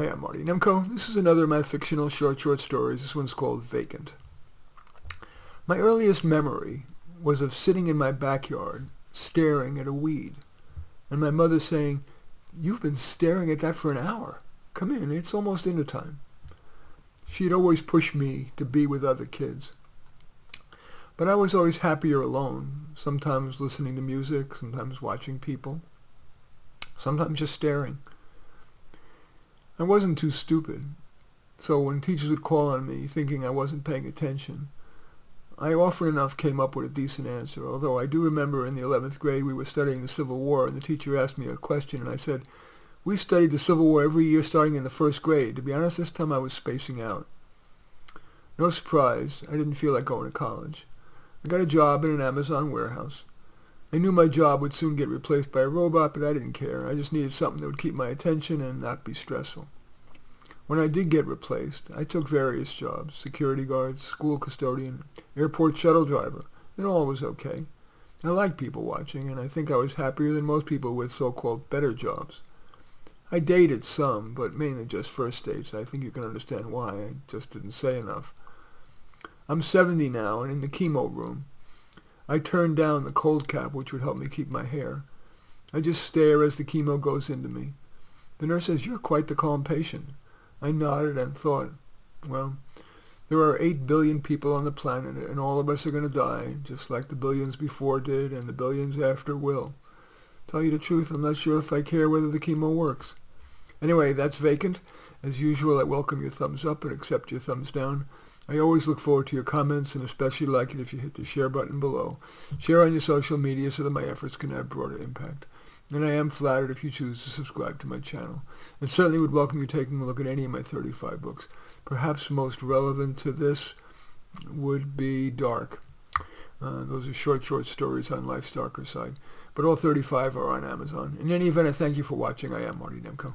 am Marty Nemko. This is another of my fictional short stories. This one's called Vacant. My earliest memory was of sitting in my backyard, staring at a weed, and my mother saying, "You've been staring at that for an hour. Come in, it's almost dinner time." She'd always pushed me to be with other kids. But I was always happier alone, sometimes listening to music, sometimes watching people, sometimes just staring. I wasn't too stupid, so when teachers would call on me thinking I wasn't paying attention, I often enough came up with a decent answer, although I do remember in the 11th grade we were studying the Civil War and the teacher asked me a question and I said, "We studied the Civil War every year starting in the first grade." To be honest, this time I was spacing out. No surprise, I didn't feel like going to college. I got a job in an Amazon warehouse. I knew my job would soon get replaced by a robot, but I didn't care. I just needed something that would keep my attention and not be stressful. When I did get replaced, I took various jobs: security guard, school custodian, airport shuttle driver, and all was okay. I liked people watching, and I think I was happier than most people with so-called better jobs. I dated some, but mainly just first dates. I think you can understand why. I just didn't say enough. I'm 70 now, and in the chemo room, I turn down the cold cap, which would help me keep my hair. I just stare as the chemo goes into me. The nurse says, "You're quite the calm patient." I nodded and thought, well, there are 8 billion people on the planet, and all of us are going to die, just like the billions before did and the billions after will. Tell you the truth, I'm not sure if I care whether the chemo works. Anyway, that's Vacant. As usual, I welcome your thumbs up and accept your thumbs down. I always look forward to your comments, and especially like it if you hit the share button below. Share on your social media so that my efforts can have broader impact. And I am flattered if you choose to subscribe to my channel. And certainly would welcome you taking a look at any of my 35 books. Perhaps most relevant to this would be Dark. Those are short stories on life's darker side. But all 35 are on Amazon. In any event, I thank you for watching. I am Marty Nemko.